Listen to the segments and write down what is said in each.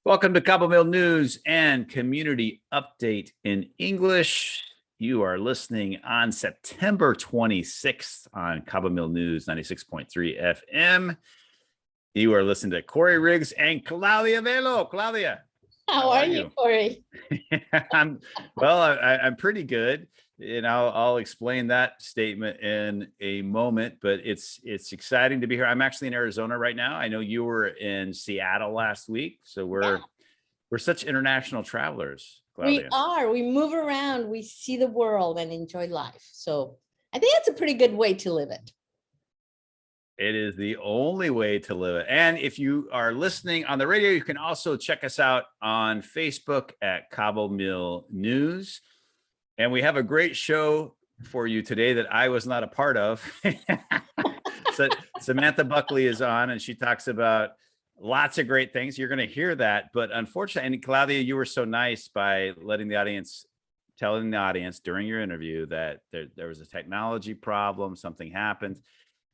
Welcome to Cabomil News and Community Update in English. You are listening on September 26th on Cabomil News 96.3 FM. You are listening to Corey Riggs and Claudia Velo. Claudia, how are you, Corey? I'm pretty good. And I'll explain that statement in a moment, but it's exciting to be here. I'm actually in Arizona right now. I know you were in Seattle last week, so we're such international travelers, Claudia. We are. We move around, we see the world and enjoy life. So I think that's a pretty good way to live it. It is the only way to live it. And if you are listening on the radio, you can also check us out on Facebook at Cabomil News. And we have a great show for you today that I was not a part of. So Samatha Buckley is on and she talks about lots of great things. You're going to hear that. But unfortunately, and Claudia, you were so nice by telling the audience during your interview that there was a technology problem, something happened.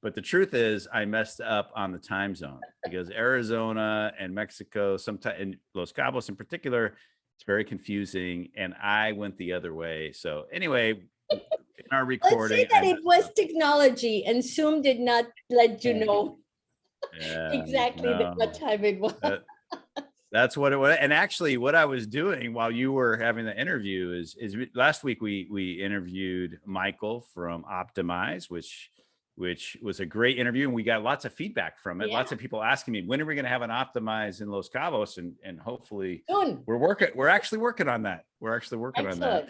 But the truth is I messed up on the time zone because Arizona and Mexico, sometimes in Los Cabos in particular, it's very confusing, and I went the other way. So anyway, in our recording, let's say that it was technology, and Zoom did not let you know exactly what time it was. That's what it was. And actually, what I was doing while you were having the interview is last week we interviewed Michael from Optimize, which was a great interview, and we got lots of feedback from it. Lots of people asking me, when are we going to have an Optimize in Los Cabos? And hopefully soon. We're actually working on that. On that.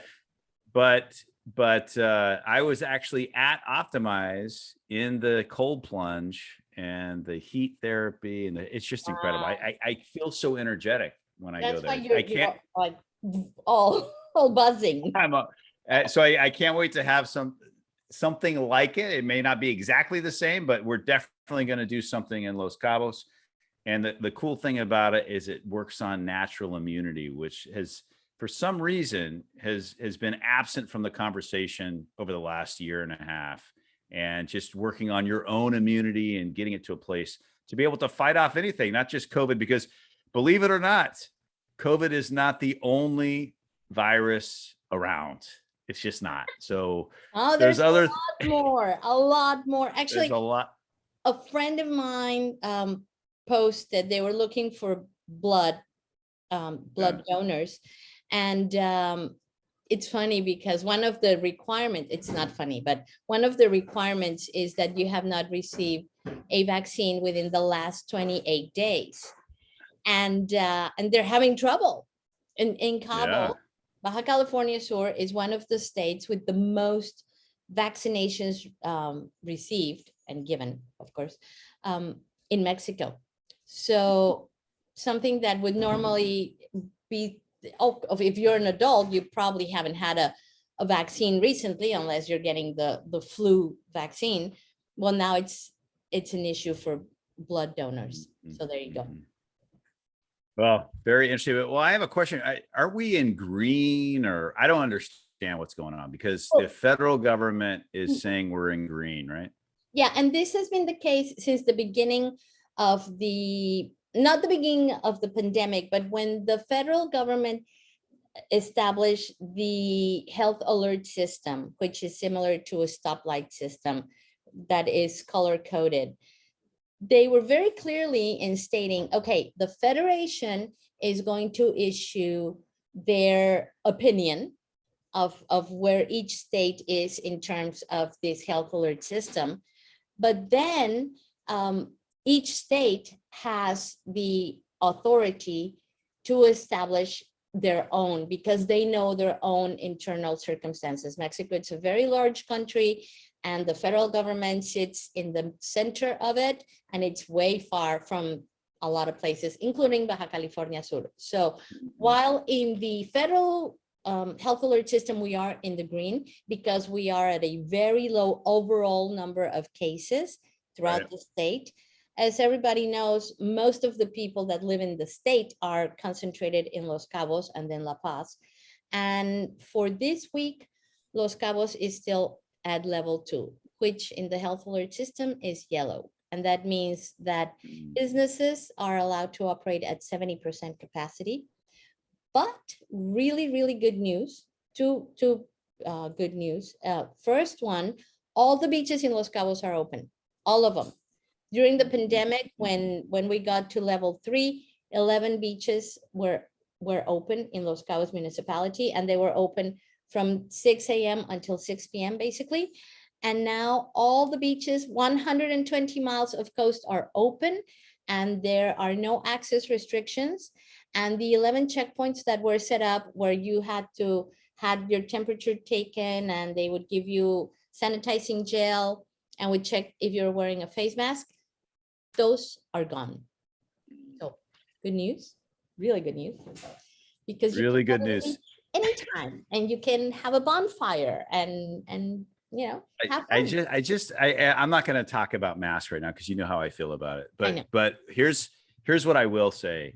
But I was actually at Optimize in the cold plunge and the heat therapy, and it's just incredible. I feel so energetic when I go there. Why I can't like all buzzing. So I can't wait to have something like it. It may not be exactly the same, but we're definitely going to do something in Los Cabos. And the cool thing about it is it works on natural immunity, which has, for some reason, has been absent from the conversation over the last year and a half. And just working on your own immunity and getting it to a place to be able to fight off anything, not just COVID, because believe it or not, COVID is not the only virus around. It's just not. So there's a lot more. Actually, a lot. A friend of mine posted they were looking for blood donors, and it's funny because one of the requirements, it's not funny, but one of the requirements is that you have not received a vaccine within the last 28 days, and they're having trouble in Cabo. Baja California Sur is one of the states with the most vaccinations received and given, of course, in Mexico. So something that would normally be, if you're an adult, you probably haven't had a vaccine recently, unless you're getting the flu vaccine. Well, now it's an issue for blood donors. So there you go. Well, very interesting. Well, I have a question. Are we in green, or I don't understand what's going on, because the federal government is saying we're in green, right? Yeah, and this has been the case since the beginning of not the beginning of the pandemic, but when the federal government established the health alert system, which is similar to a stoplight system that is color coded. They were very clearly in stating, okay, the Federation is going to issue their opinion of where each state is in terms of this health alert system. But then each state has the authority to establish their own, because they know their own internal circumstances. Mexico, it's a very large country, and the federal government sits in the center of it, and it's way far from a lot of places, including Baja California Sur. So while in the federal health alert system, we are in the green because we are at a very low overall number of cases throughout the state. As everybody knows, most of the people that live in the state are concentrated in Los Cabos and then La Paz. And for this week, Los Cabos is still at level 2, which in the health alert system is yellow. And that means that businesses are allowed to operate at 70% capacity. But really, really good news, two good news. First one, all the beaches in Los Cabos are open, all of them. During the pandemic, when we got to level 3, 11 beaches were open in Los Cabos municipality, and they were open from 6 a.m. until 6 p.m. basically. And now all the beaches, 120 miles of coast are open, and there are no access restrictions. And the 11 checkpoints that were set up where you had your temperature taken, and they would give you sanitizing gel and would check if you're wearing a face mask, those are gone. So good news, really good news, because you Really can good news. anytime, and you can have a bonfire and have fun. I'm not going to talk about masks right now because you know how I feel about it. I know. But here's what I will say.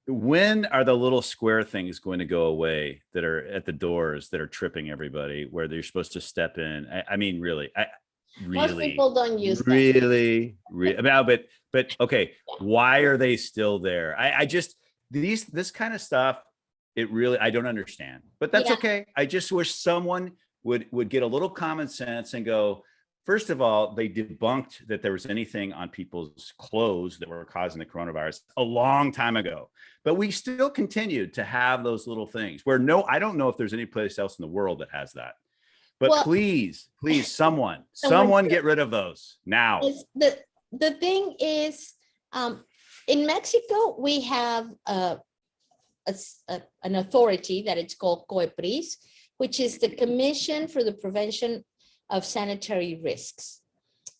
When are the little square things going to go away that are at the doors that are tripping everybody, where they're supposed to step in? I mean, really, Most people don't use them. really, but okay, why are they still there? I just this kind of stuff, I don't understand, but that's okay. I just wish someone would get a little common sense and go, first of all, they debunked that there was anything on people's clothes that were causing the coronavirus a long time ago. But we still continued to have those little things where I don't know if there's any place else in the world that has that. But please, someone get rid of those now. The thing is, in Mexico, we have an authority that it's called COEPRIS, which is the Commission for the Prevention of Sanitary Risks.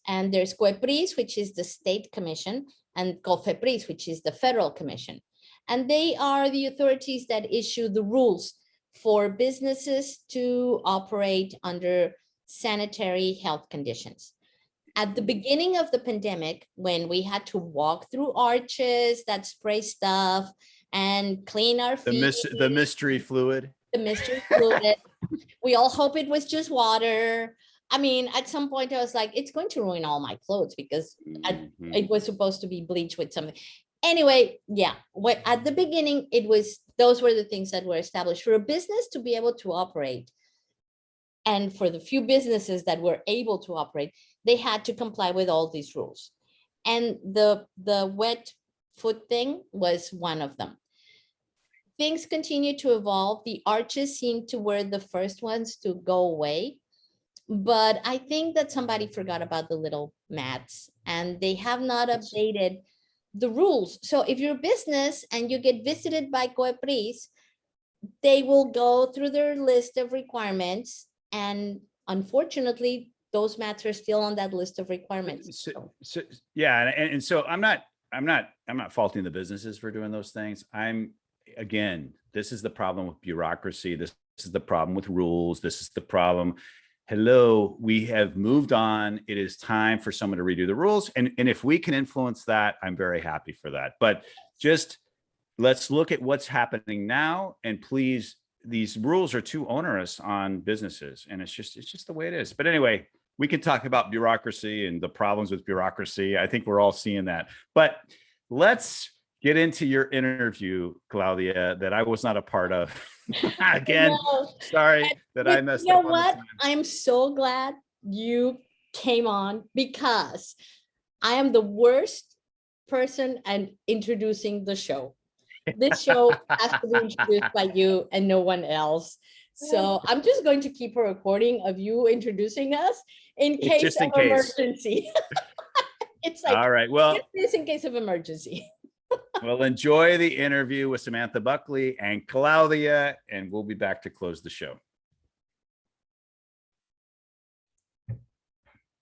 And there's COEPRIS, which is the state commission, and COFEPRIS, which is the federal commission. And they are the authorities that issue the rules for businesses to operate under sanitary health conditions. At the beginning of the pandemic, when we had to walk through arches that spray stuff and clean our feet. The mystery fluid. The mystery fluid. We all hope it was just water. I mean, at some point I was like, it's going to ruin all my clothes because it was supposed to be bleached with something. Anyway, at the beginning, those were the things that were established for a business to be able to operate. And for the few businesses that were able to operate, they had to comply with all these rules. And the wet foot thing was one of them. Things continue to evolve. The arches seem to were the first ones to go away. But I think that somebody forgot about the little mats, and they have not updated the rules. So if you're a business and you get visited by COEPRIS, they will go through their list of requirements. And unfortunately, those mats are still on that list of requirements. So I'm not faulting the businesses for doing those things. Again, this is the problem with bureaucracy. This is the problem with rules. This is the problem. Hello, we have moved on. It is time for someone to redo the rules. And if we can influence that, I'm very happy for that. But just let's look at what's happening now. And please, these rules are too onerous on businesses. And it's just the way it is. But anyway, we can talk about bureaucracy and the problems with bureaucracy. I think we're all seeing that. But let's get into your interview, Claudia, that I was not a part of. Again, sorry that I messed up. You know what? I'm so glad you came on, because I am the worst person at introducing the show. This show has to be introduced by you and no one else. So I'm just going to keep a recording of you introducing us in case of emergency. It's like, all right, well, this in case of emergency. Well, enjoy the interview with Samantha Buckley and Claudia, and we'll be back to close the show.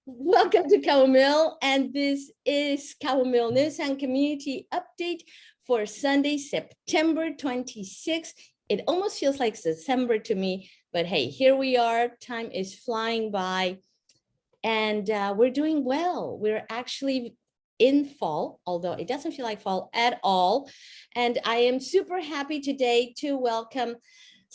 Welcome to Cabomil, and this is Cabomil News and Community Update for Sunday, September 26th. It almost feels like December to me, but hey, here we are. Time is flying by, and we're doing well. We're actually in fall, although it doesn't feel like fall at all. And I am super happy today to welcome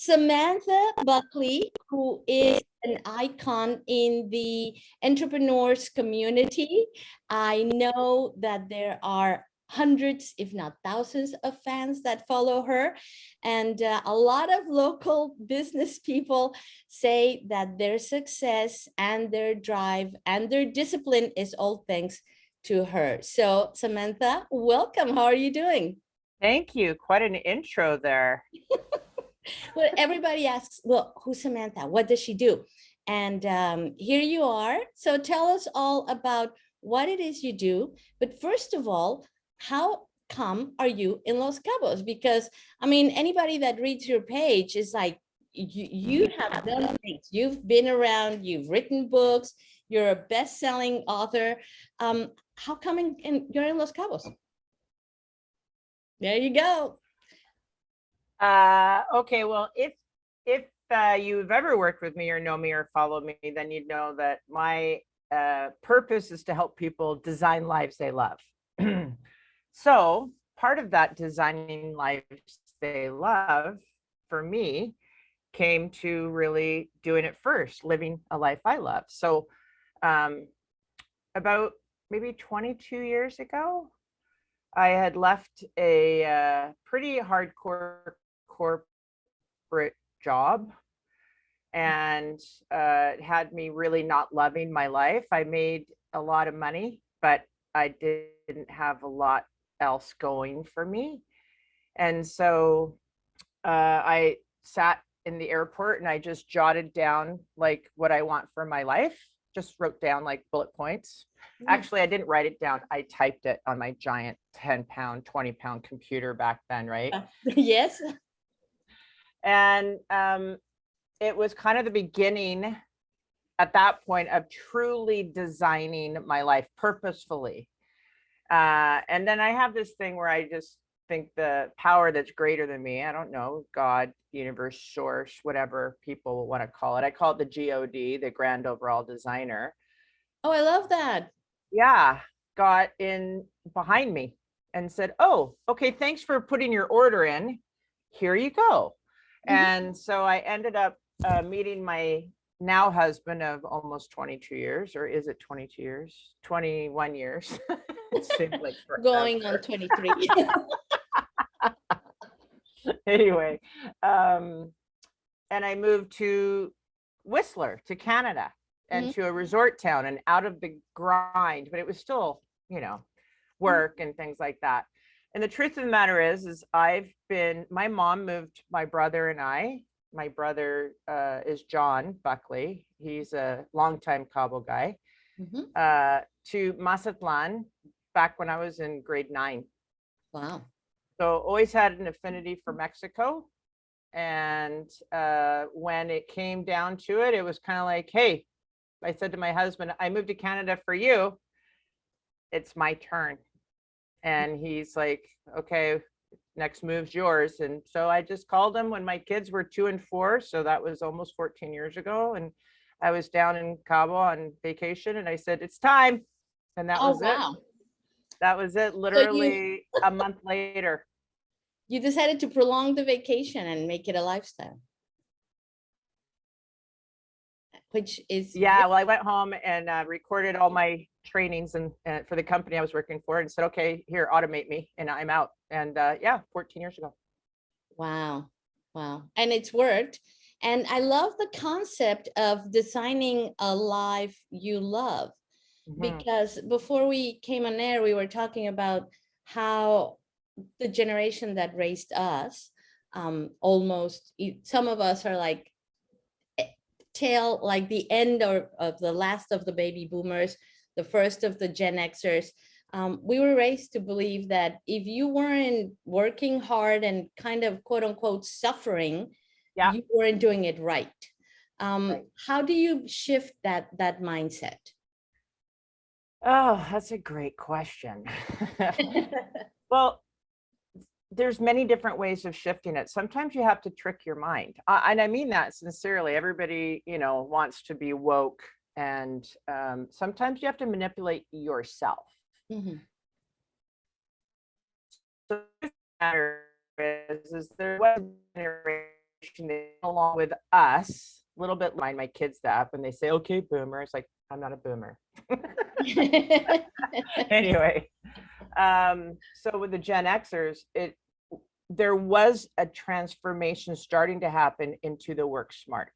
Samantha Buckley, who is an icon in the entrepreneurs community. I know that there are hundreds, if not thousands, of fans that follow her. And a lot of local business people say that their success and their drive and their discipline is all thanks to her. So, Samantha, welcome. How are you doing? Thank you. Quite an intro there. Well, everybody asks, well, who's Samantha? What does she do? And here you are. So tell us all about what it is you do. But first of all, how come are you in Los Cabos? Because I mean, anybody that reads your page is like, you have done things. You've been around, you've written books, you're a best-selling author. How come you're in Los Cabos? There you go. Okay, well, if you've ever worked with me or know me or follow me, then you'd know that my purpose is to help people design lives they love. So part of that designing lives they love for me came to really doing it first, living a life I love. So about maybe 22 years ago, I had left a pretty hardcore corporate job, and it had me really not loving my life. I made a lot of money, but I didn't have a lot else going for me. And so I sat in the airport and I just jotted down like what I want for my life, just wrote down like bullet points. Actually, I didn't write it down. I typed it on my giant 10-pound, 20-pound computer back then, right? Yes. And it was kind of the beginning at that point of truly designing my life purposefully. And then I have this thing where I just think the power that's greater than me, I don't know, God, universe, source, whatever people want to call it. I call it the God, the grand overall designer. Oh, I love that. Yeah, got in behind me and said, oh, okay, thanks for putting your order in. Here you go. And so I ended up meeting my now husband of almost 22 years, or is it 22 years? 21 years. It seems like going on 23. Anyway, and I moved to Whistler, to Canada, and to a resort town and out of the grind, but it was still, you know, work and things like that. And the truth of the matter is my mom moved my brother and I. My brother is John Buckley. He's a longtime Cabo guy, to Mazatlan back when I was in grade 9. Wow. So always had an affinity for Mexico. And when it came down to it, it was kind of like, hey, I said to my husband, I moved to Canada for you. It's my turn. And he's like, okay, next move's yours. And so I just called him when my kids were 2 and 4. So that was almost 14 years ago. And I was down in Cabo on vacation and I said, it's time. And that was it. That was it. Literally a month later. You decided to prolong the vacation and make it a lifestyle. Which is, yeah, well, I went home and recorded all my trainings and for the company I was working for, and said, okay, here, automate me, and I'm out. And yeah, 14 years ago. Wow. And it's worked. And I love the concept of designing a life you love, because before we came on air, we were talking about how the generation that raised us, almost, some of us are like like the end of the last of the baby boomers, the first of the Gen Xers. We were raised to believe that if you weren't working hard and kind of quote unquote suffering, you weren't doing it right. How do you shift that mindset? Oh, that's a great question. Well, there's many different ways of shifting it. Sometimes you have to trick your mind. And I mean that sincerely. Everybody, wants to be woke. And sometimes you have to manipulate yourself. So the matter is there was a generation they along with us a little bit. Mind my kids that when they say, okay, boomer, it's like, I'm not a boomer. Anyway, so with the Gen Xers, there was a transformation starting to happen into the work smart.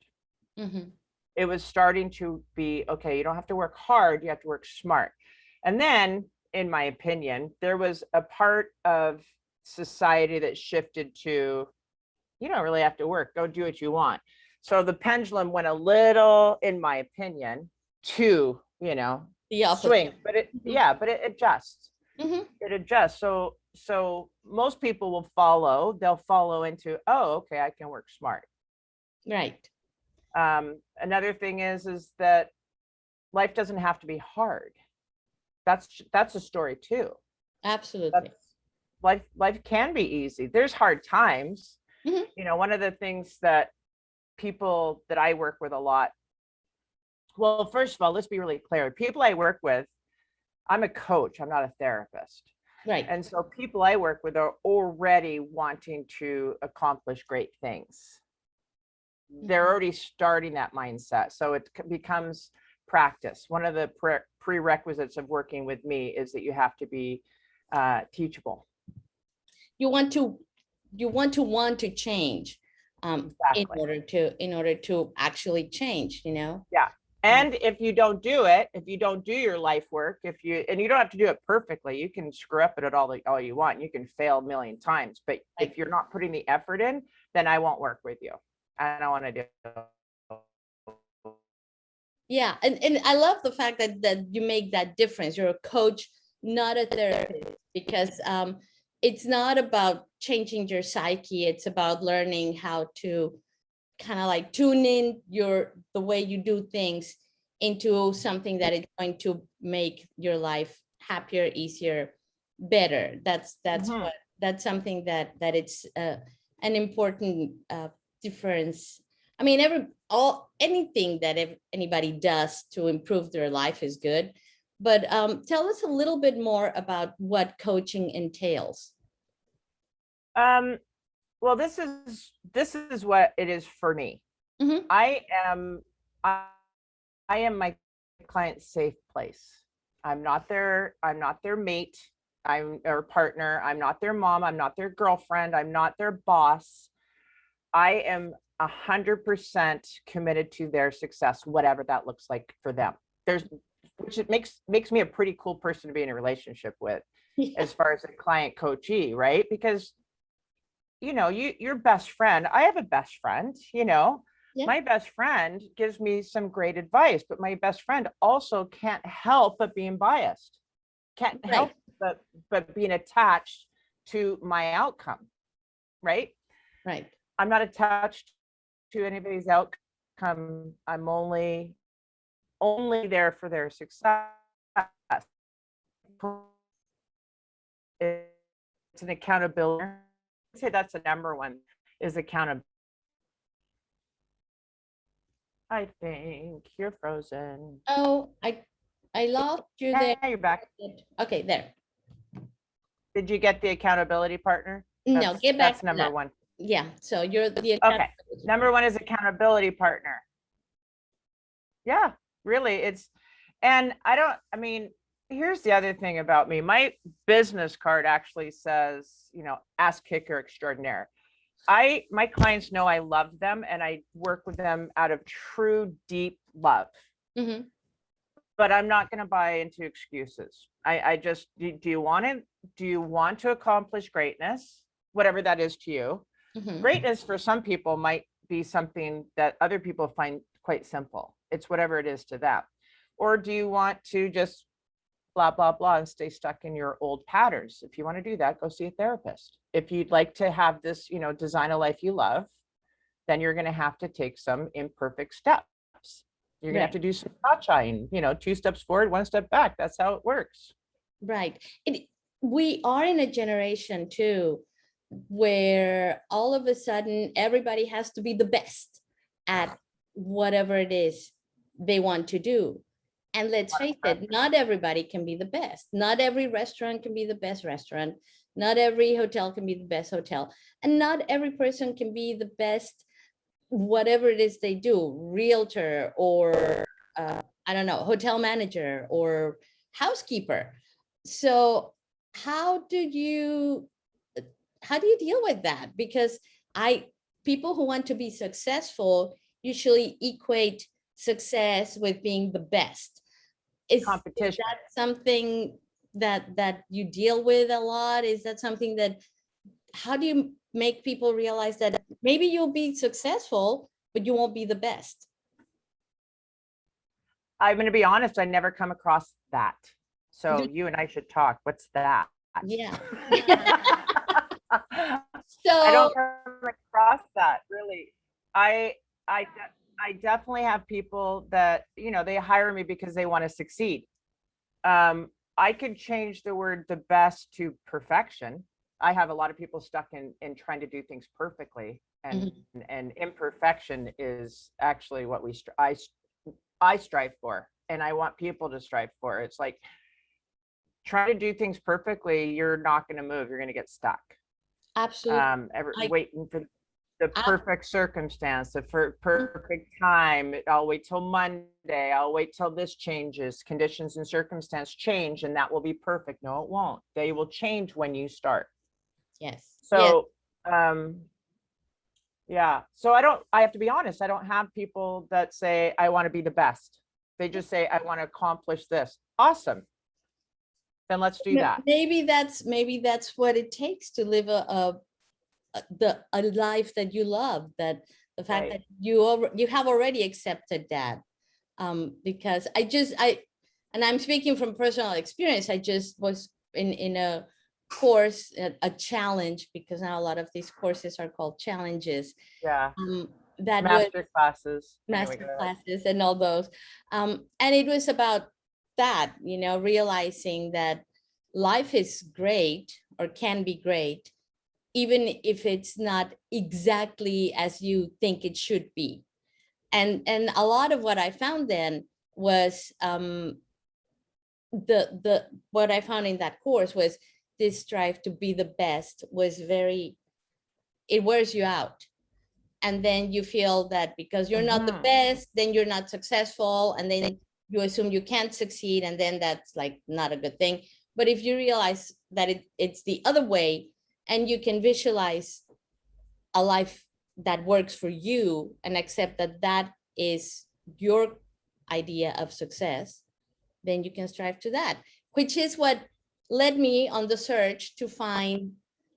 Mhm. It was starting to be, okay, you don't have to work hard, you have to work smart. And then, in my opinion, there was a part of society that shifted to, you don't really have to work, go do what you want. So the pendulum went a little, in my opinion, to, The opposite. swing, but it, Mhm. yeah, but it adjusts. Mhm. It adjusts. So most people will follow, they'll follow into, oh, okay, I can work smart. Right. Another thing is that life doesn't have to be hard. That's a story too. Absolutely. Life can be easy. There's hard times. Mhm. One of the things that people that I work with a lot, well, first of all, let's be really clear. People I work with, I'm a coach, I'm not a therapist. Right. And so people I work with are already wanting to accomplish great things. They're already starting that mindset. So it becomes practice. One of the prerequisites of working with me is that you have to be teachable. You want to change Exactly. in order to actually change, Yeah. And if you don't do your life work, and you don't have to do it perfectly, you can screw up at it all you want. You can fail a million times, but if you're not putting the effort in, then I won't work with you. I don't want to do it. Yeah, and I love the fact that you make that difference. You're a coach, not a therapist, because it's not about changing your psyche. It's about learning how to kind of like tune in the way you do things into something that is going to make your life happier, easier, better. Mhm. That's something that it's an important difference. I mean, anything that anybody does to improve their life is good, but tell us a little bit more about what coaching entails. Well, this is what it is for me. Mhm. I am my client's safe place. I'm not their mate. I'm their partner. I'm not their mom. I'm not their girlfriend. I'm not their boss. I am 100% committed to their success, whatever that looks like for them. Which it makes me a pretty cool person to be in a relationship with, as far as a client coachee, right? Because your best friend, I have a best friend, Yeah. my best friend gives me some great advice, but my best friend also can't help but being biased, can't help but being attached to my outcome, right? Right. I'm not attached to anybody's outcome. I'm only there for their success. It's an accountability. I'd say that's the number one, is accountability. I think you're frozen. Oh, I lost you there. Yeah, you're back. Okay, there. Did you get the accountability partner? No, get back That's to number that. one. Yeah, so you're the Okay. Number one is accountability partner. Yeah, really. I mean, here's the other thing about me. My business card actually says, ass kicker extraordinaire. My clients know I love them and I work with them out of true, deep love. Mm-hmm. But I'm not going to buy into excuses. I just, do you want to accomplish greatness, whatever that is to you? Mm-hmm. Greatness for some people might be something that other people find quite simple. It's whatever it is to them. Or do you want to just blah, blah, blah, and stay stuck in your old patterns? If you want to do that, go see a therapist. If you'd like to have this, design a life you love, then you're going to have to take some imperfect steps. You're going to have to do some cha-chaing, 2 steps forward, 1 step back. That's how it works. Right. We are in a generation too, where all of a sudden everybody has to be the best at whatever it is they want to do. And let's face it, not everybody can be the best. Not every restaurant can be the best restaurant. Not every hotel can be the best hotel. And not every person can be the best whatever it is they do, realtor or I don't know, hotel manager or housekeeper. So how do you deal with that? Because people who want to be successful usually equate success with being the best. Is Competition. that something that you deal with a lot? Is that something that, how do you make people realize that maybe you'll be successful, but you won't be the best? I'm going to be honest, I never come across that. So you and I should talk. What's that? Yeah. I So don't come across that really. I I I definitely have people that, you know, they hire me because they want to succeed. I could change the word the best to perfection. I have a lot of people stuck in trying to do things perfectly, and imperfection is actually what I strive for, and I want people to strive for. It's like trying to do things perfectly, you're not going to move. You're going to get stuck. absolutely. Waiting for the perfect circumstance, the perfect time. I'll wait till Monday. I'll wait till this changes. Conditions and circumstance change, and that will be perfect. No, it won't. They will change when you start. Yes. So, yeah. So I have to be honest. I don't have people that say, I want to be the best. They just say, I want to accomplish this. Awesome. Then let's do that. Maybe that's what it takes to live a life that you love, that the fact that you have already accepted that. Because and I'm speaking from personal experience. I just was in a course, a challenge, because now a lot of these courses are called challenges. Yeah. That Master classes. master classes and all those. And it was about that, realizing that life is great, or can be great, even if it's not exactly as you think it should be. And a lot of what I found then was what I found in that course was this drive to be the best was it wears you out. And then you feel that because you're not the best, then you're not successful, and then you assume you can't succeed, and then that's like not a good thing. But if you realize that it's the other way, and you can visualize a life that works for you and accept that that is your idea of success, then you can strive to that, which is what led me on the search to find,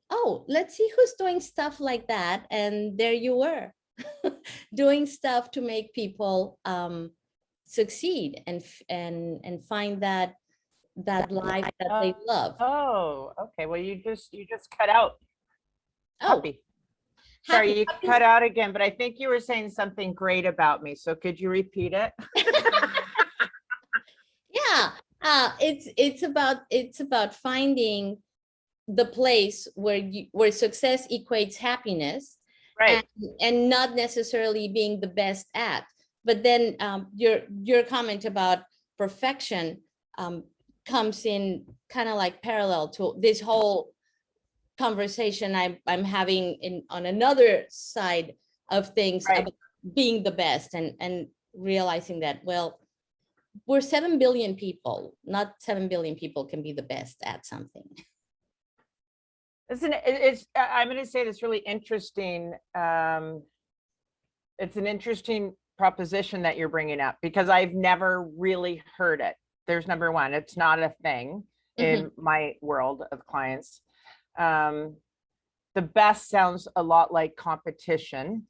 oh, let's see who's doing stuff like that. And there you were, doing stuff to make people succeed and find that life that they love. Oh, okay. Well, you just cut out. Oh, Happy. Sorry, you cut out again, but I think you were saying something great about me. So could you repeat it? Yeah, it's about finding the place where success equates happiness, Right. and not necessarily being the best at. But then your comment about perfection comes in kind of like parallel to this whole conversation I'm having on another side of things, Right. about being the best, and realizing that, well, we're 7 billion people. Not 7 billion people can be the best at something. I'm going to say it's really interesting. It's an interesting proposition that you're bringing up, because I've never really heard it. There's number one, it's not a thing in my world of clients. The best sounds a lot like competition,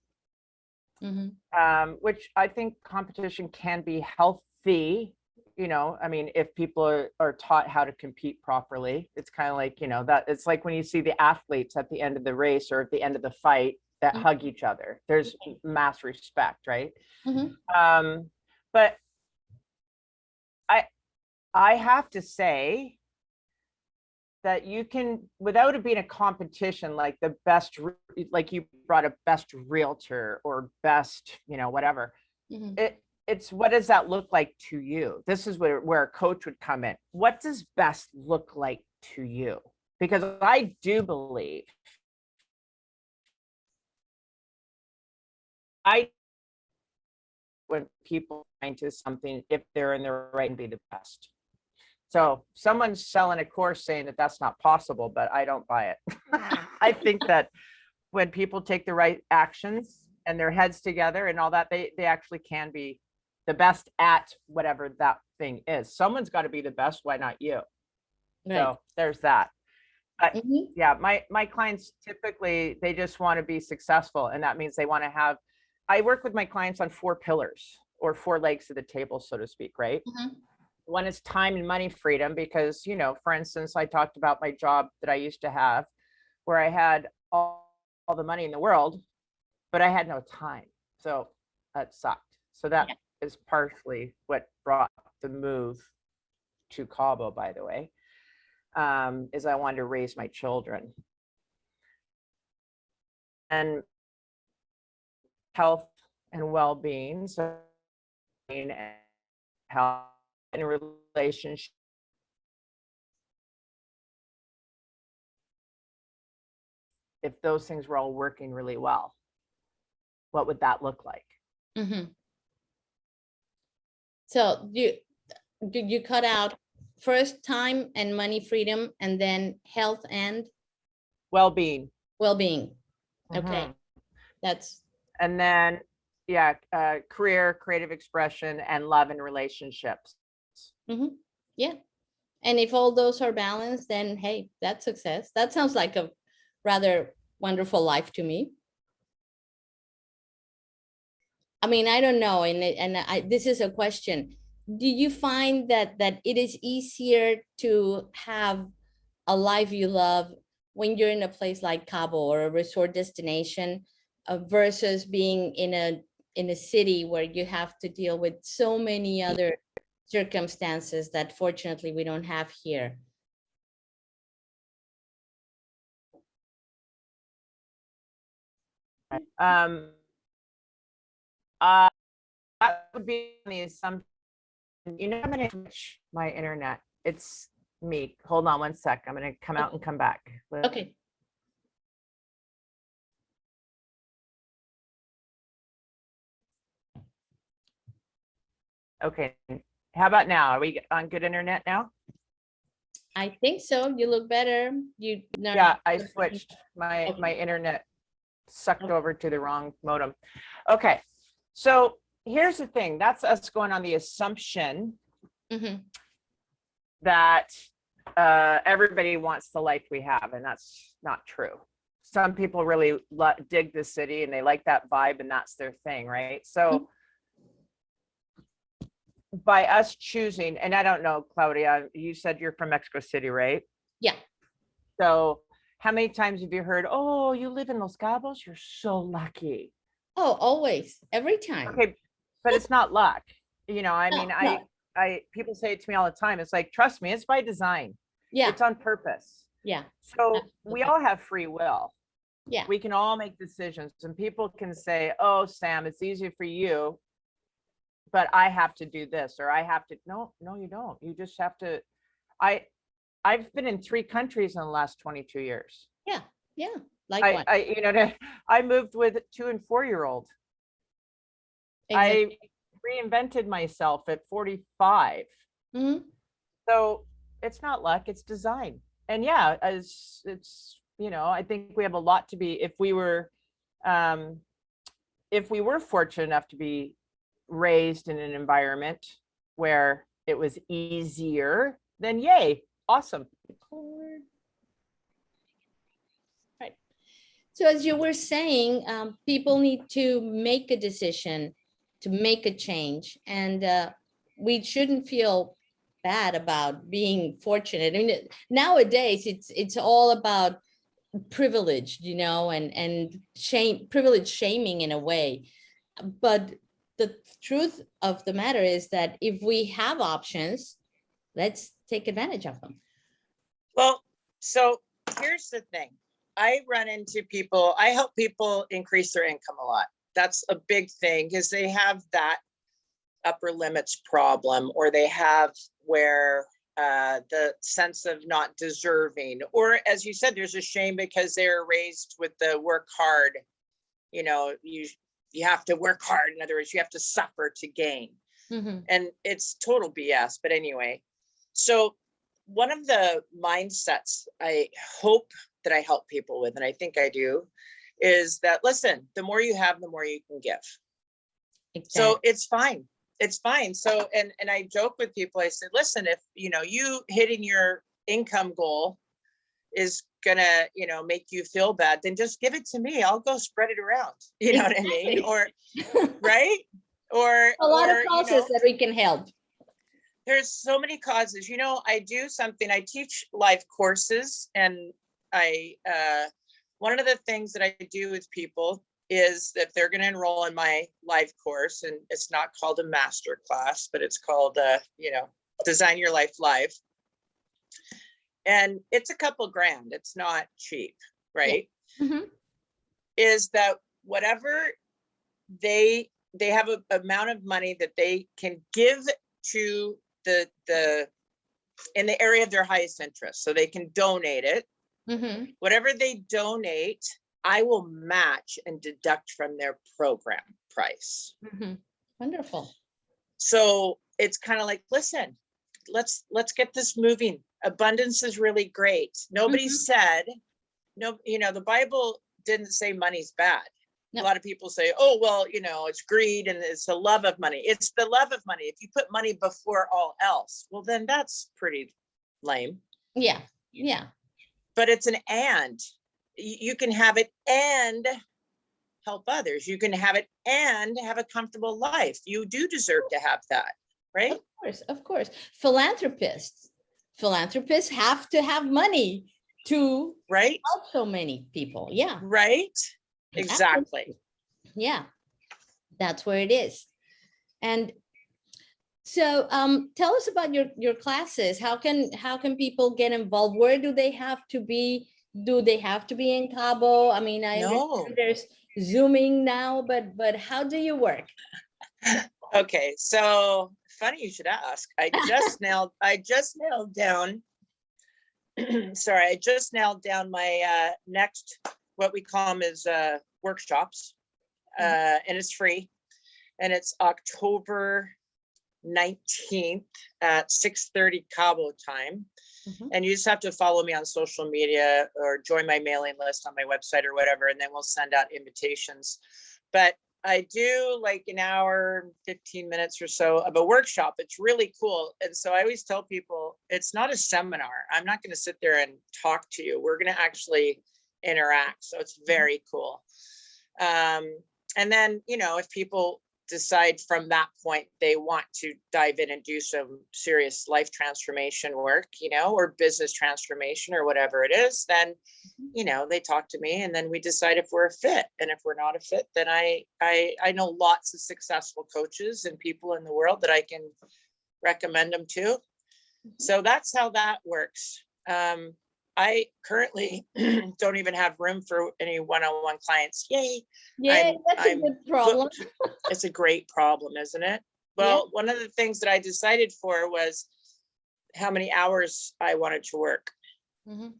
which I think competition can be healthy. I mean, if people are taught how to compete properly, it's kind of like, that it's like when you see the athletes at the end of the race or at the end of the fight that hug each other, there's mass respect, right? But I have to say that you can, without it being a competition, like the best, like you brought a best realtor or best, whatever, it's what does that look like to you? This is where a coach would come in. What does best look like to you? Because I do believe I when people into something, if they're in their right and be the best. So someone's selling a course saying that that's not possible, but I don't buy it. I think that when people take the right actions and their heads together and all that, they actually can be the best at whatever that thing is. Someone's got to be the best. Why not you? Right. So there's that. Mhm. Yeah, my clients typically, they just want to be successful, and that means they want to have, I work with my clients on 4 pillars or 4 legs of the table, so to speak, right? Mhm. One is time and money freedom, because, you know, for instance, I talked about my job that I used to have where I had all the money in the world, but I had no time. So that sucked. So that Yeah. is partially what brought the move to Cabo, by the way, is I wanted to raise my children. And health and well-being, so and health and relationship. If those things were all working really well, what would that look like? Mhm. So you cut out first time and money freedom, and then health and Well-being. well-being. Okay, Mhm. that's And then, yeah, career, creative expression, and love and relationships. yeah. And if all those are balanced, then hey, that's success. That sounds like a rather wonderful life to me. I mean, I don't know, this is a question. Do you find that it is easier to have a life you love when you're in a place like Cabo or a resort destination, versus being in a city where you have to deal with so many other circumstances that fortunately we don't have here? Um, uh, that would be the assumption. You know, I'm going to switch my internet. It's me. Hold on 1 sec. I'm going to come out and come back. Okay. Okay. How about now? Are we on good internet now? I think so. You look better. Yeah, I switched. My Okay. internet sucked Okay. over to the wrong modem. Okay. So here's the thing. That's us going on the assumption Mhm. that everybody wants the life we have, and that's not true. Some people really dig the city and they like that vibe, and that's their thing, right? So by us choosing, and I don't know, Claudia, you said you're from Mexico City, right? Yeah. So how many times have you heard, oh, you live in Los Cabos? You're so lucky. Oh, always, every time. Okay, but it's not luck. You know, I mean, No. people say it to me all the time. It's like, trust me, it's by design. Yeah. It's on purpose. Yeah. So we Absolutely. all have free will. Yeah. We can all make decisions, and people can say, oh, Sam, it's easier for you, but I have to do this, or I have to. No, you don't. You just have to. I've been in 3 countries in the last 22 years. Yeah. Yeah. Likewise. I moved with a 2 and 4-year-old. Exactly. I reinvented myself at 45. Mhm. So it's not luck, it's design. And yeah, as it's, I think we have a lot to be, um, if we were fortunate enough to be raised in an environment where it was easier, then yay, awesome. Right. So as you were saying, people need to make a decision, to make a change, and we shouldn't feel bad about being fortunate. I mean, nowadays it's all about privilege, and shame, privilege shaming in a way. But the truth of the matter is that if we have options, let's take advantage of them. Well, so here's the thing. I run into people, I help people increase their income a lot. That's a big thing because they have that upper limits problem, or they have where the sense of not deserving, or as you said, there's a shame because they're raised with the work hard, you you have to work hard. In other words, you have to suffer to gain. Mhm. And it's total BS. But anyway, so one of the mindsets I hope that I help people with, and I think I do, is that, listen, the more you have, the more you can give. So Exactly. it's fine. It's fine. So, and I joke with people, I said, listen, if, you hitting your income goal is gonna, make you feel bad, then just give it to me. I'll go spread it around. You know what I mean? Or, right? Or, A lot of or, causes that we can help. there's so many causes. I do something, I teach live courses, and one of the things that I do with people is that they're going to enroll in my live course, and it's not called a master class, but it's called, Design Your Life Live. And it's a couple grand. It's not cheap, right? Mhm. Is that whatever they have an amount of money that they can give to the in the area of their highest interest, so they can donate it. Mhm. Whatever they donate, I will match and deduct from their program price. Mhm. Wonderful. So it's kind of like, listen, let's get this moving. Abundance is really great. Nobody Mhm. said, no, the Bible didn't say money's bad. No. A lot of people say, oh, well, it's greed and it's the love of money. It's the love of money. If you put money before all else, well, then that's pretty lame. Yeah. Yeah. But it's an and. You can have it and help others. You can have it and have a comfortable life. You do deserve to have that, right? Of course. Of course. Philanthropists have to have money to Right? help so many people. Yeah. Right? Exactly. Absolutely. Yeah. That's where it is. And so tell us about your classes. How can people get involved? Where do they have to be? Do they have to be in Cabo? I mean, I No. understand there's Zooming now, but how do you work? Okay, so funny you should ask. I just nailed down sorry, I just nailed down my next, what we call them is workshops. And it's free. And it's October 19th at 6:30 Cabo time. Mhm. And you just have to follow me on social media or join my mailing list on my website or whatever, and then we'll send out invitations. But I do like an hour, 15 minutes or so of a workshop. It's really cool. And so I always tell people, it's not a seminar. I'm not going to sit there and talk to you. We're going to actually interact. So it's very cool. And then, if people decide from that point they want to dive in and do some serious life transformation work, or business transformation or whatever it is, then they talk to me, and then we decide if we're a fit. And if we're not a fit, then I know lots of successful coaches and people in the world that I can recommend them to. So that's how that works. I currently don't even have room for any one-on-one clients. Yay. Yeah, that's a I'm good problem. It's a great problem, isn't it? Well, one of the things that I decided for was how many hours I wanted to work. Mhm.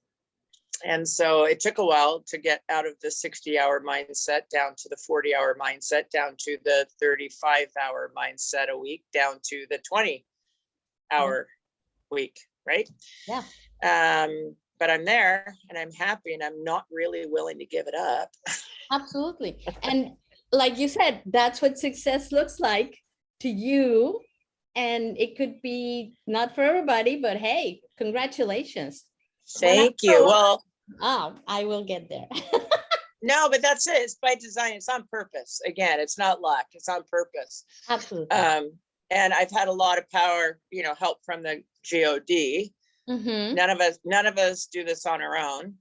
And so it took a while to get out of the 60-hour mindset down to the 40-hour mindset, down to the 35-hour mindset a week, down to the 20-hour week, right? Yeah. But I'm there and I'm happy, and I'm not really willing to give it up. Absolutely. And like you said, that's what success looks like to you. And it could be not for everybody, but hey, congratulations. Thank you. Well, I will get there. no, but that's it. It's by design. It's on purpose. Again, it's not luck. It's on purpose. Absolutely. And I've had a lot of power, help from the God. Mhm. None of us do this on our own.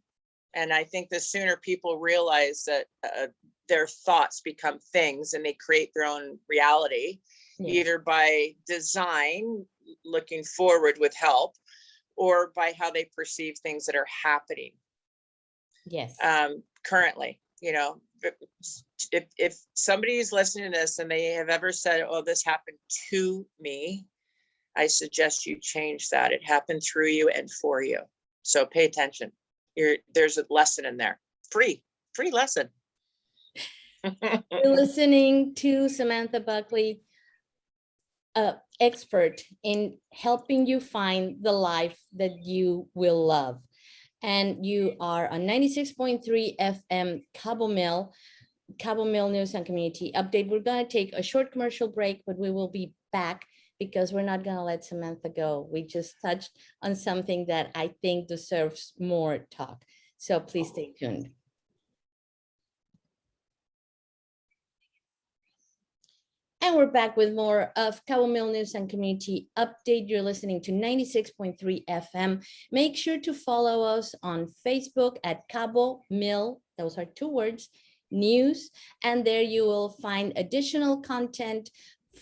And I think the sooner people realize that their thoughts become things and they create their own reality, Yes. either by design, looking forward with help, or by how they perceive things that are happening. Yes. Currently, if somebody is listening to this and they have ever said, oh, this happened to me, I suggest you change that. It happened through you and for you. So pay attention. There's a lesson in there. Free lesson. You're listening to Samantha Buckley, expert in helping you find the life that you will love. And you are on 96.3 FM Cabomil News and Community Update. We're going to take a short commercial break, but we will be back because we're not going to let Samantha go. We just touched on something that I think deserves more talk. So please stay tuned. And we're back with more of Cabomil News and Community Update. You're listening to 96.3 FM. Make sure to follow us on Facebook at Cabomil, those are 2 words, news. And there you will find additional content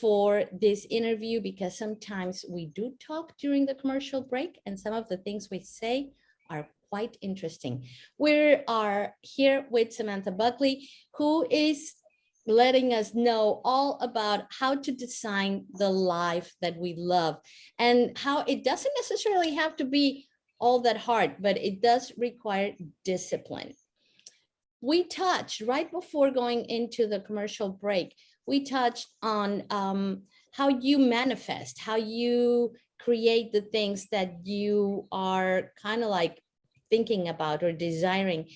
for this interview, because sometimes we do talk during the commercial break and some of the things we say are quite interesting. We are here with Samantha Buckley, who is letting us know all about how to design the life that we love, and how it doesn't necessarily have to be all that hard, but it does require discipline. We touched right before going into the commercial break, we touched on how you manifest, how you create the things that you are kind of like thinking about or desiring,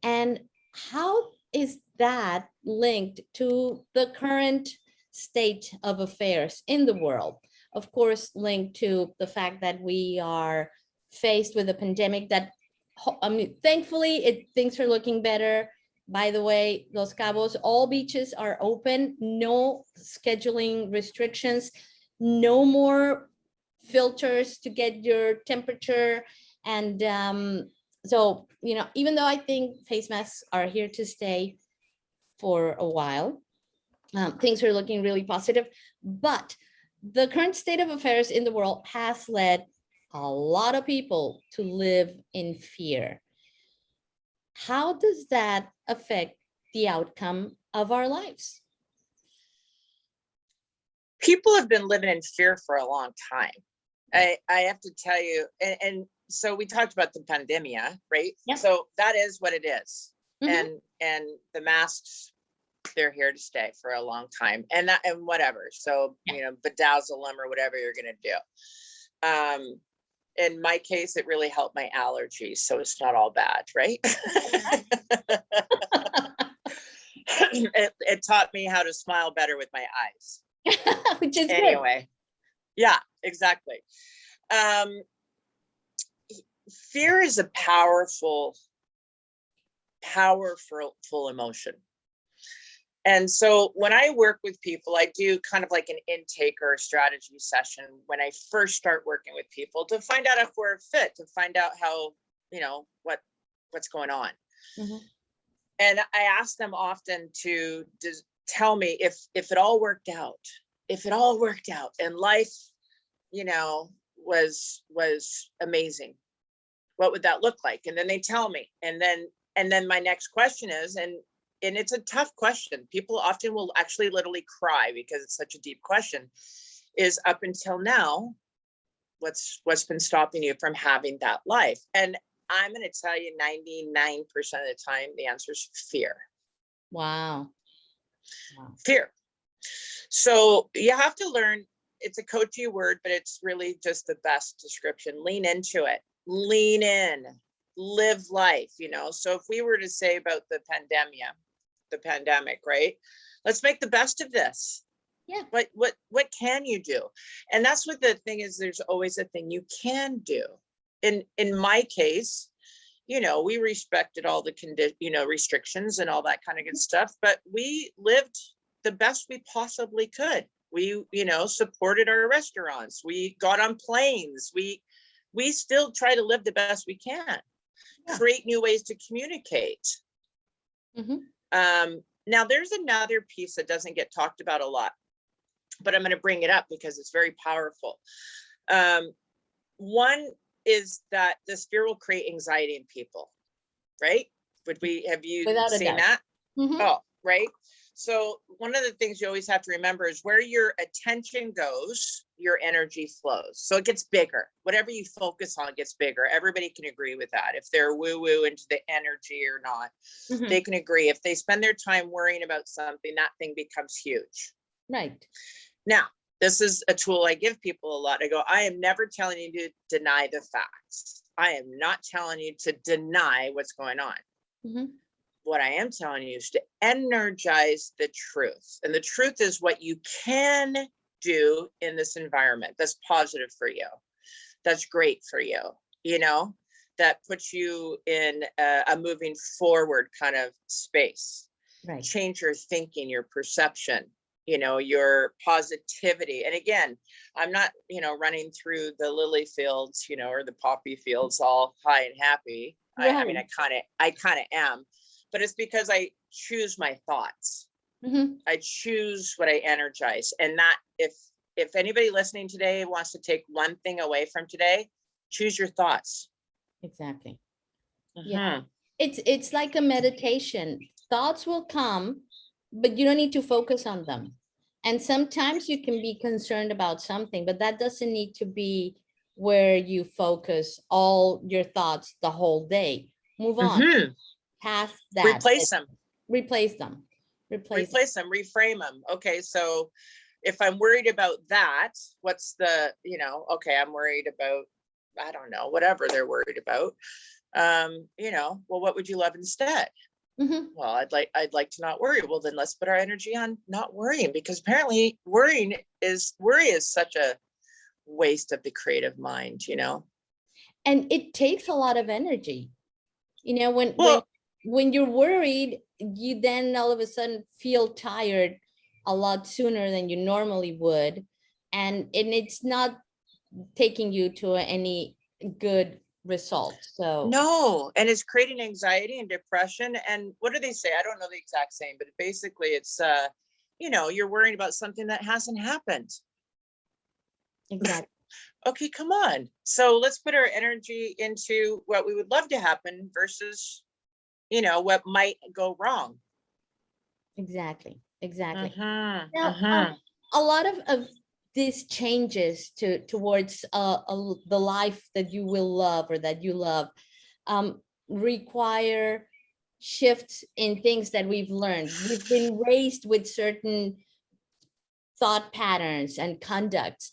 and how is that linked to the current state of affairs in the world? Of course, linked to the fact that we are faced with a pandemic that, I mean, thankfully, things are looking better. By the way, Los Cabos, all beaches are open, no scheduling restrictions, no more filters to get your temperature. And so, you know, even though I think face masks are here to stay for a while, things are looking really positive. But the current state of affairs in the world has led a lot of people to live in fear. How does that affect the outcome of our lives? People have been living in fear for a long time. I have to tell you, and so we talked about the pandemia, right? Yeah. So that is what it is. Mhm. And the masks, they're here to stay for a long time, and whatever. So, Yeah. you know, bedazzle them or whatever you're going to do. In my case, it really helped my allergies, so it's not all bad, right? It taught me how to smile better with my eyes. Which is Anyway, yeah, exactly. Fear is a powerful emotion. And so when I work with people, I do kind of like an intake or a strategy session when I first start working with people to find out if we're fit, to find out how, you know, what's going on. good. And I ask them often to just tell me if it all worked out, and life, you know, was amazing, what would that look like? And then they tell me, and then my next question is, and it's a tough question. People often will actually literally cry because it's such a deep question, is up until now, what's been stopping you from having that life? And I'm going to tell you 99% of the time, the answer is fear. Wow. Fear. So you have to learn, it's a coachy word, but it's really just the best description. Lean into it, lean in, live life, you know? So if we were to say about the pandemic, right? Let's make the best of this. Yeah. What can you do? And that's what the thing is, there's always a thing you can do. In my case, you know, we respected all the restrictions and all that kind of good stuff, but we lived the best we possibly could. We, you know, supported our restaurants. We got on planes. We still try to live the best we can, create new ways to communicate. Mm-hmm. Now there's another piece that doesn't get talked about a lot, but I'm going to bring it up because it's very powerful. One is that this fear will create anxiety in people, right? Have you Without a seen doubt. that? Mm-hmm. Oh, right. So one of the things you always have to remember is where your attention goes, your energy flows. So it gets bigger. Whatever you focus on gets bigger. Everybody can agree with that. If they're woo-woo into the energy or not, Mhm. they can agree. If they spend their time worrying about something, that thing becomes huge. Right. Now, this is a tool I give people a lot. I go, I am never telling you to deny the facts. I am not telling you to deny what's going on. Mhm. What I am telling you is to energize the truth. And the truth is what you can do in this environment that's positive for you, that's great for you, you know, that puts you in a moving forward kind of space. Right. Change your thinking, your perception, you know, your positivity. And again, I'm not, you know, running through the lily fields, you know, or the poppy fields all high and happy. I mean, I kind of am, but it's because I choose my thoughts. Mhm. I choose what I energize. And that if anybody listening today wants to take one thing away from today, choose your thoughts. Exactly. Yeah. Mhm. It's like a meditation. Thoughts will come, but you don't need to focus on them. And sometimes you can be concerned about something, but that doesn't need to be where you focus all your thoughts the whole day. Move on Mhm. past that. Replace them. Replace them. Replace them, reframe them. Okay, so if I'm worried about that, what's the, you know, okay, I'm worried about, I don't know, whatever they're worried about. You know, well, what would you love instead? Mhm. Well, I'd like to not worry. Well, then let's put our energy on not worrying, because apparently worry is such a waste of the creative mind, you know. And it takes a lot of energy. You know, Well, when you're worried, you then all of a sudden feel tired a lot sooner than you normally would. And it's not taking you to any good results. So no, and it's creating anxiety and depression. And what do they say? I don't know the exact same, but basically it's you know, you're worrying about something that hasn't happened. exactly. Okay, come on. So let's put our energy into what we would love to happen versus, you know, what might go wrong. Exactly. Exactly. Mhm, Now, mhm. a lot of these changes towards the life that you will love or that you love require shifts in things that we've learned. We've been raised with certain thought patterns and conducts.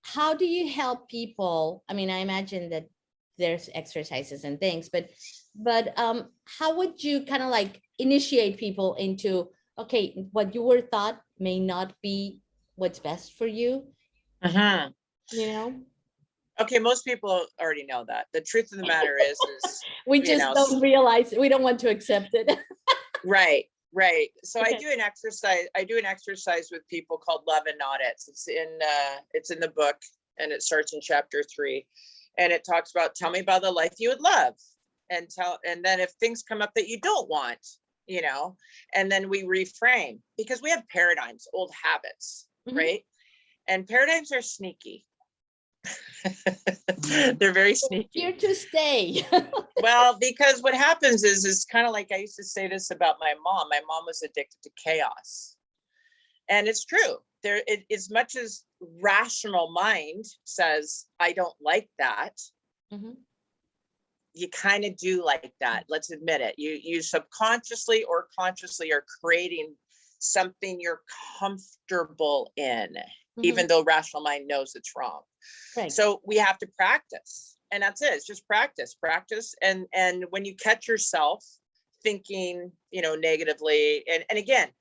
How do you help people? I mean, I imagine that there's exercises and things, but how would you kind of like initiate people into, okay, what you were thought may not be what's best for you, Mhm. you know? Okay, most people already know that. The truth of the matter is, We you just know, don't realize, we don't want to accept it. right, right. So I Okay. do an exercise. I do an exercise with people called Love and Not It's. It's in the book, and it starts in chapter 3, and it talks about tell me about the life you would love, and then if things come up that you don't want, you know, and then we reframe, because we have paradigms, old habits, Mhm. right? And paradigms are sneaky. They're very sneaky. Here to stay. Well, because what happens is kind of like I used to say this about my mom. My mom was addicted to chaos. And it's true. As much as rational mind says, I don't like that, Mhm. you kind of do like that. Let's admit it. You subconsciously or consciously are creating something you're comfortable in, even Mhm. though rational mind knows it's wrong. Right. So we have to practice, and that's it. It's just practice. And when you catch yourself thinking, you know, negatively, and again,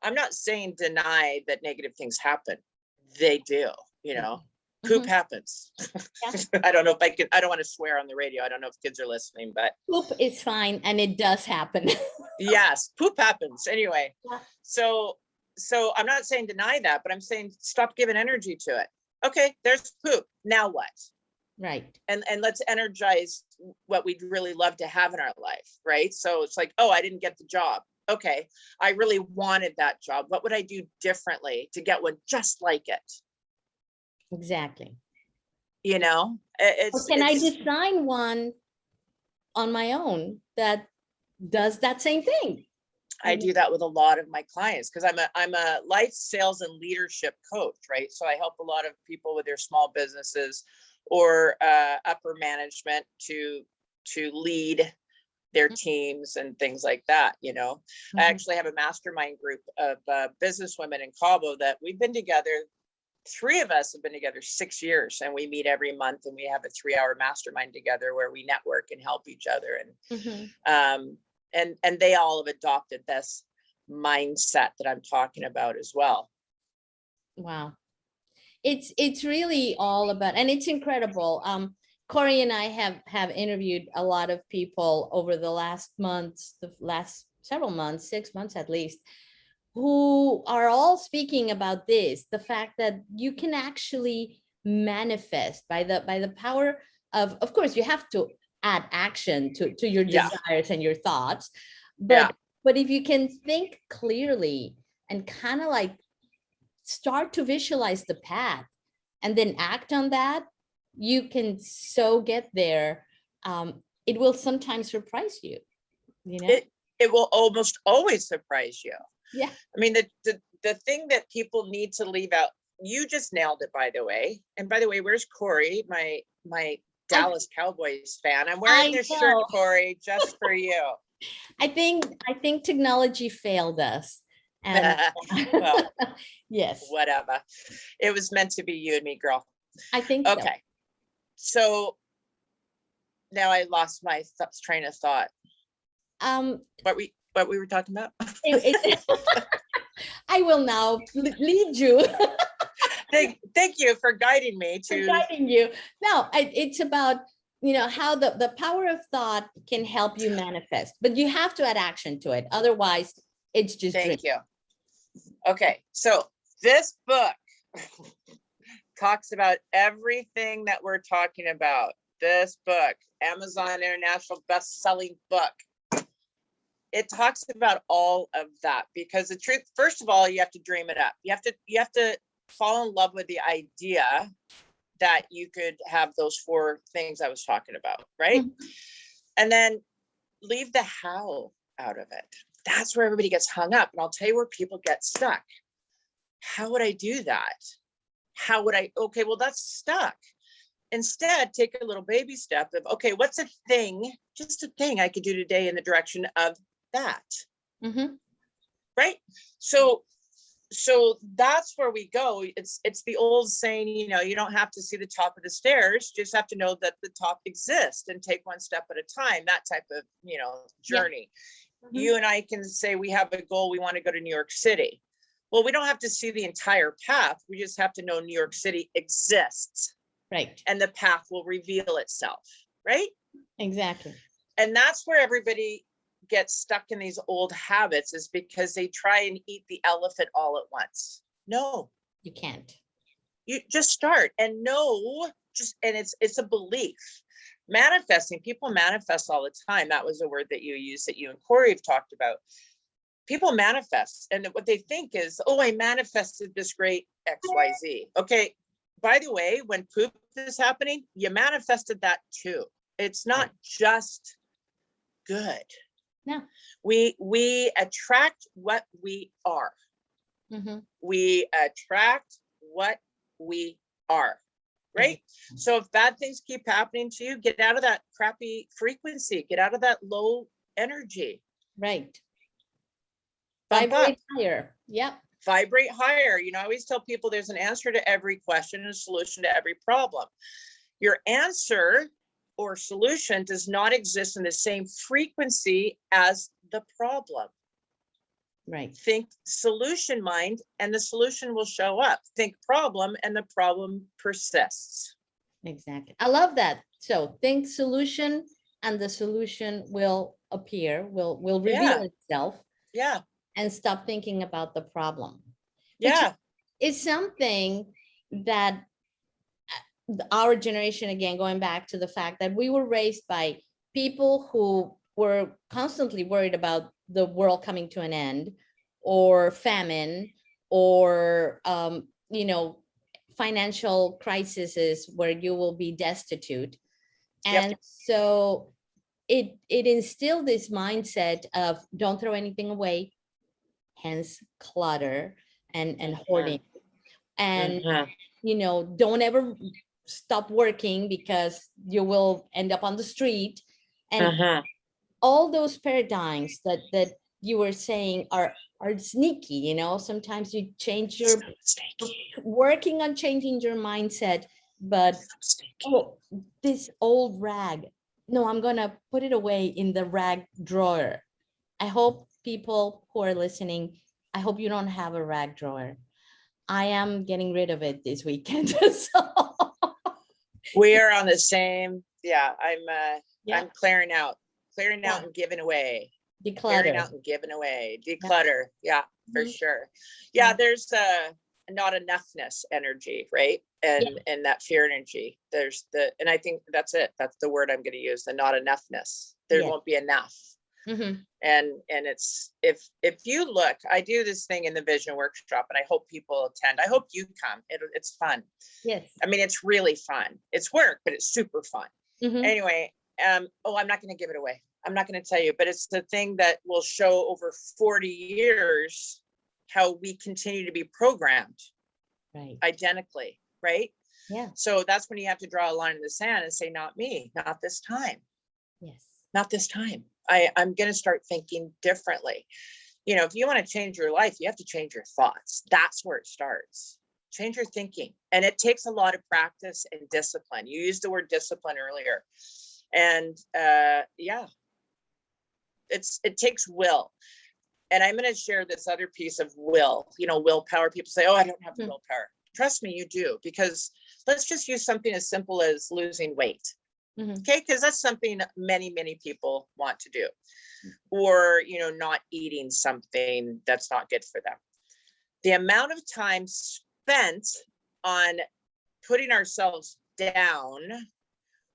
I'm not saying deny that negative things happen. They do, you know. Poop Mhm. happens. Yeah. I don't know if I can, I don't want to swear on the radio. I don't know if kids are listening, but Poop is fine, and it does happen. yes, poop happens anyway. Yeah. So I'm not saying deny that, but I'm saying stop giving energy to it. Okay, there's poop. Now what? Right. And let's energize what we'd really love to have in our life, right? So it's like, oh, I didn't get the job. Okay, I really wanted that job. What would I do differently to get one just like it? Exactly. You know, Or can I design one on my own that does that same thing? I do that with a lot of my clients because I'm a life sales and leadership coach, right? So I help a lot of people with their small businesses or upper management to lead their teams and things like that. You know, I actually have a mastermind group of businesswomen in Cabo that we've been together. 3 of us have been together 6 years, and we meet every month, and we have a 3-hour mastermind together where we network and help each other. And they all have adopted this mindset that I'm talking about as well. Wow. It's really all about, and it's incredible. Corey and I have interviewed a lot of people over the last several months, 6 months at least, who are all speaking about this, the fact that you can actually manifest by the power of course, you have to add action to your desires and your thoughts. But if you can think clearly and kind of like start to visualize the path and then act on that, you can so get there. It will sometimes surprise you, you know? It will almost always surprise you. Yeah. I mean, the thing that people need to leave out, you just nailed it, by the way. And by the way, where's Corey, my Dallas Cowboys fan? I'm wearing this shirt, Corey, just for you. I think technology failed us. And well, yes, whatever. It was meant to be you and me, girl. I think okay. So now I lost my train of thought. What we were talking about? I will now lead you. Thank you for guiding me to guiding you. No, it's about, you know, how the power of thought can help you manifest, but you have to add action to it. Otherwise, it's just thank you. Okay, so this book talks about everything that we're talking about. This book, Amazon International best-selling book. It talks about all of that because the truth, first of all, you have to dream it up. You have to fall in love with the idea that you could have those 4 things I was talking about, right? And then leave the how out of it. That's where everybody gets hung up. And I'll tell you where people get stuck. How would I do that? How would I? Okay, well, that's stuck. Instead, take a little baby step of, okay, what's a thing, just a thing I could do today in the direction of that. Right? So that's where we go. It's the old saying, you know, you don't have to see the top of the stairs, you just have to know that the top exists and take one step at a time, that type of, you know, journey. You and I can say we have a goal, we want to go to New York City. Well, we don't have to see the entire path, we just have to know New York City exists. Right. And the path will reveal itself, right? Exactly. And that's where everybody gets stuck in these old habits, is because they try and eat the elephant all at once. No, you can't. You just start and and it's a belief. Manifesting, people manifest all the time. That was a word that you used, that you and Corey have talked about. People manifest, and what they think is, oh, I manifested this great XYZ. Okay, by the way, when poop is happening, you manifested that too. It's not just good. No. We attract what we are. We attract what we are, right? So if bad things keep happening to you, get out of that crappy frequency, get out of that low energy. Right. Bump Vibrate up. higher. Yep. Vibrate higher. You know, I always tell people there's an answer to every question and a solution to every problem. Your answer or solution does not exist in the same frequency as the problem. Right. Think solution mind and the solution will show up. Think problem and the problem persists. Exactly. I love that. So think solution and the solution will appear, will reveal itself. Yeah. And stop thinking about the problem. Yeah. It's something that our generation, again, going back to the fact that we were raised by people who were constantly worried about the world coming to an end, or famine, or you know, financial crises where you will be destitute. And so it instilled this mindset of don't throw anything away, hence clutter and hoarding. And you know, don't ever stop working because you will end up on the street. And all those paradigms that you were saying are sneaky, you know. Sometimes you change your working on changing your mindset, but oh, this old rag, no, I'm gonna put it away in the rag drawer. I hope people who are listening, I hope you don't have a rag drawer. I am getting rid of it this weekend. So We are on the same, I'm clearing out Yeah. and giving away. Clearing out declutter. and giving away, declutter. Yeah, for Mhm. sure. Yeah. Yeah, there's a not enoughness energy, right? And that fear energy. There's and I think that's it. That's the word I'm going to use, the not enoughness. There Yes. won't be enough. Mhm. And it's if you look, I do this thing in the vision workshop, and I hope people attend. I hope you come. It's fun. Yes. I mean, it's really fun. It's work, but it's super fun. Mhm. Anyway, I'm not going to give it away. I'm not going to tell you, but it's the thing that will show over 40 years how we continue to be programmed Right. identically, right? Yeah. So that's when you have to draw a line in the sand and say, not me, not this time, Yes. not this time. I'm going to start thinking differently. You know, if you want to change your life, you have to change your thoughts. That's where it starts. Change your thinking. And it takes a lot of practice and discipline. You used the word discipline earlier. And it takes will. And I'm going to share this other piece of will, you know, willpower. People say, oh, I don't have the willpower. Trust me, you do, because let's just use something as simple as losing weight. Okay, because that's something many, many people want to do. Or, you know, not eating something that's not good for them. The amount of time spent on putting ourselves down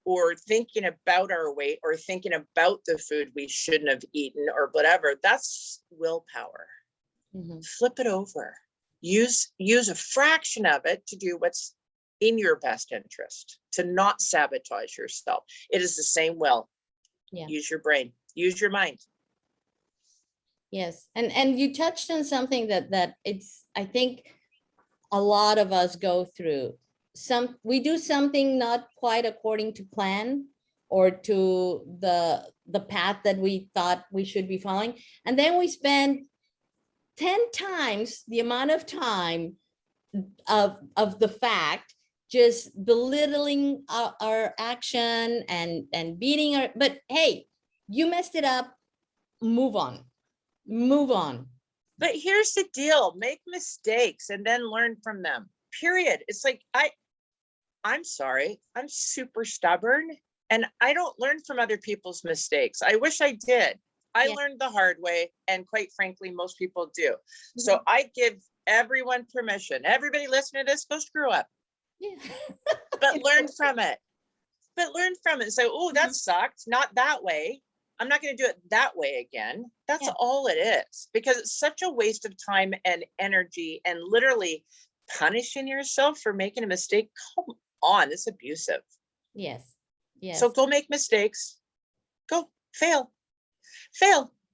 or thinking about our weight or thinking about the food we shouldn't have eaten or whatever, that's willpower. Flip it over. Use a fraction of it to do what's in your best interest, to not sabotage yourself. It is the same will. Yeah. Use your brain, use your mind. Yes. And you touched on something that it's, I think a lot of us go through. We do something not quite according to plan or to the path that we thought we should be following. And then we spend 10 times the amount of time of the fact, just belittling our action and beating our, but hey, you messed it up, move on. But here's the deal, make mistakes and then learn from them, period. It's like, I'm sorry, I'm super stubborn and I don't learn from other people's mistakes. I wish I did. I learned the hard way, and quite frankly, most people do. So I give everyone permission. Everybody listening to this, go screw up. Yeah. But learn from it. So, oh, that sucked. Not that way. I'm not going to do it that way again. That's all it is, because it's such a waste of time and energy and literally punishing yourself for making a mistake. Come on, it's abusive. Yes. So go make mistakes. Go fail.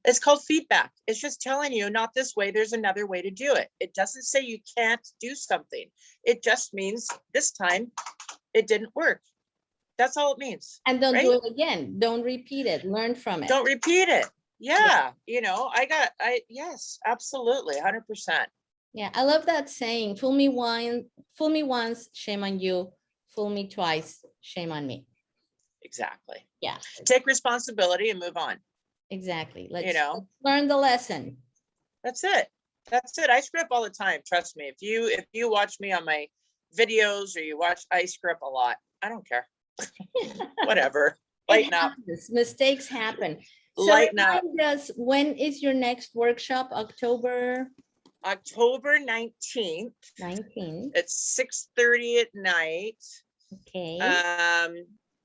It's called feedback. It's just telling you, not this way, there's another way to do it. It doesn't say you can't do something. It just means this time it didn't work. That's all it means. And don't right? do it again. Don't repeat it. Learn from it. Don't repeat it. Yeah. You know, yes, absolutely. 100%. Yeah. I love that saying, fool me once, shame on you. Fool me twice, shame on me. Exactly. Yeah. Take responsibility and move on. Exactly. Let's learn the lesson. That's it. I screw up all the time. Trust me. If you watch me on my videos or I screw up a lot. I don't care. Whatever. Lighten up. Mistakes happen. So Lighten up. When is your next workshop? October 19th. 19th. It's 6:30 at night. Okay.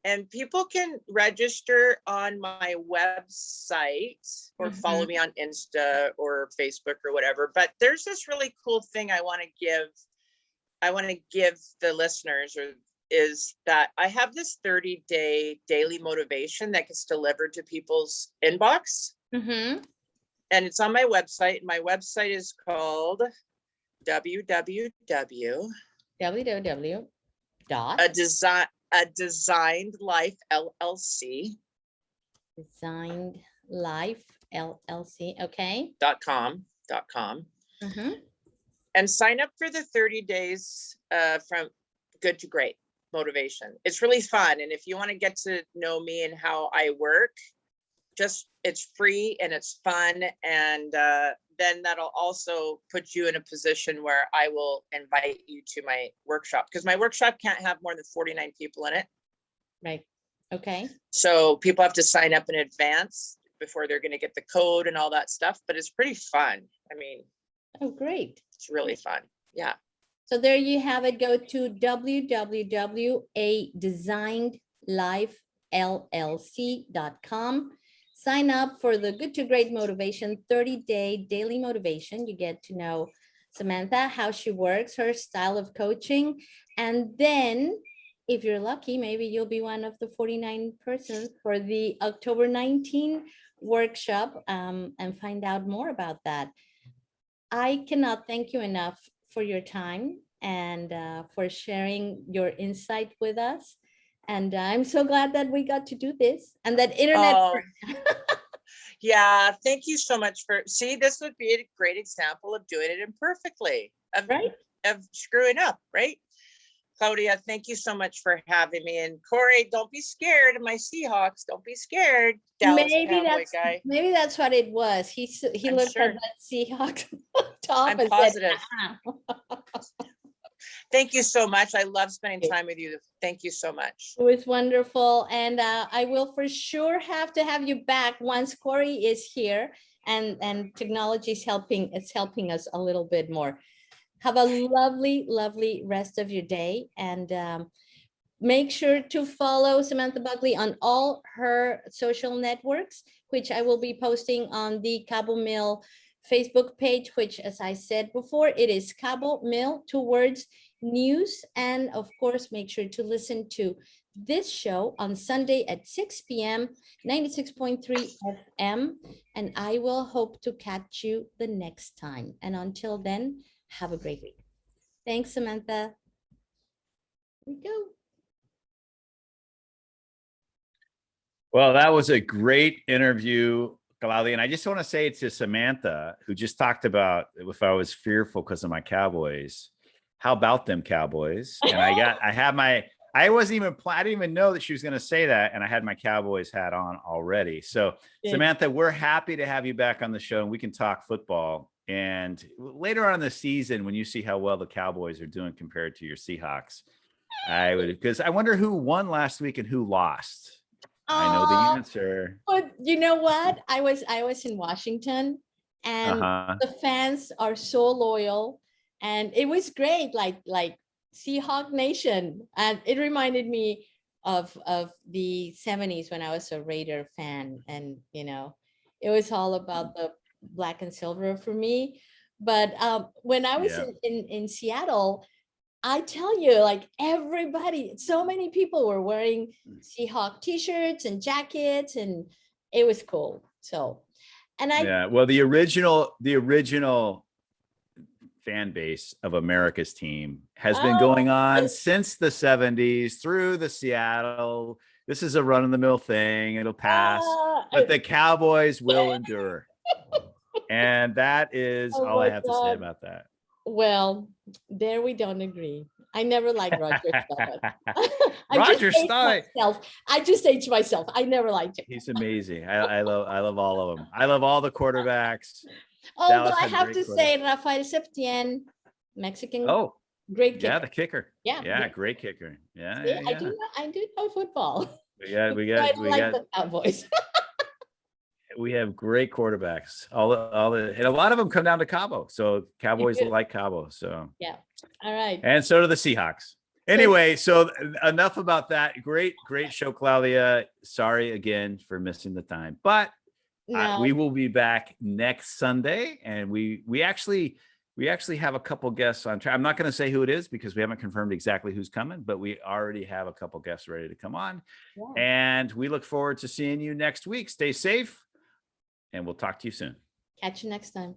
And people can register on my website or follow me on Insta or Facebook or whatever. But there's this really cool thing I want to give the listeners or is that I have this 30-day daily motivation that gets delivered to people's inbox. Mm-hmm. And it's on my website. My website is called www. Dot a designed life LLC Designed Life LLC. Okay. .com. Mm-hmm. And sign up for the 30 days from good to great motivation. It's really fun. And if you want to get to know me and how I work, it's free and it's fun. And then that'll also put you in a position where I will invite you to my workshop, because my workshop can't have more than 49 people in it. Right. Okay. So people have to sign up in advance before they're going to get the code and all that stuff. But it's pretty fun. I mean, Oh, great. it's really fun. Yeah. So there you have it. Go to www.adesignedlifellc.com. Sign up for the Good to Great Motivation 30-day daily motivation. You get to know Samantha, how she works, her style of coaching. And then if you're lucky, maybe you'll be one of the 49 persons for the October 19 workshop, and find out more about that. I cannot thank you enough for your time and for sharing your insight with us. And I'm so glad that we got to do this and that internet. Oh, yeah. Thank you so much see, this would be a great example of doing it imperfectly, Right? of screwing up, right? Claudia, thank you so much for having me. And Corey, don't be scared of my Seahawks. Don't be scared, Dallas Cowboy guy. Maybe that's what it was. He I'm looked sure. at that Seahawks top I'm and positive. said, "Ah." Thank you so much. I love spending time with you. Thank you so much. It was wonderful. And I will for sure have to have you back once Corey is here and technology is helping us a little bit more. Have a lovely, lovely rest of your day. And make sure to follow Samantha Buckley on all her social networks, which I will be posting on the Cabomil Facebook page, which, as I said before, it is Cabomil, 2 words, news. And of course, make sure to listen to this show on Sunday at 6 p.m., 96.3 FM. And I will hope to catch you the next time. And until then, have a great week. Thanks, Samantha. Here we go. Well, that was a great interview, Claudia. And I just want to say to Samantha, who just talked about if I was fearful because of my Cowboys, how about them Cowboys? And I wasn't even, I didn't even know that she was going to say that. And I had my Cowboys hat on already. So Samantha, we're happy to have you back on the show and we can talk football. And later on in the season, when you see how well the Cowboys are doing compared to your Seahawks, because I wonder who won last week and who lost. I know the answer. But you know what? I was in Washington, and the fans are so loyal, and it was great, like Seahawk Nation, and it reminded me of the 70s when I was a Raider fan, and it was all about the black and silver for me. But when I was in Seattle, I tell you, like everybody, so many people were wearing Seahawk t-shirts and jackets, and it was cool. So, and well, the original fan base of America's team has been going on since the 70s through the Seattle. This is a run-of-the-mill thing. It'll pass, but the Cowboys will endure. And that is all I have to say about that. Well, there we don't agree. I never liked Roger Staubach. Roger Staubach. I just aged myself. I never liked him. He's amazing. I love all of them. I love all the quarterbacks. Although I have to say, Rafael Septien, Mexican. Oh, great kicker. Yeah, the kicker. Yeah, great kicker. Yeah, see, I do know football. We got the Cowboys. We have great quarterbacks. All the and a lot of them come down to Cabo. So Cowboys like Cabo. So yeah. All right. And so do the Seahawks. Anyway, so enough about that. Great show, Claudia. Sorry again for missing the time, but we will be back next Sunday, and we actually we actually have a couple guests on track. I'm not going to say who it is because we haven't confirmed exactly who's coming, but we already have a couple guests ready to come on. Yeah. And we look forward to seeing you next week. Stay safe, and we'll talk to you soon. Catch you next time.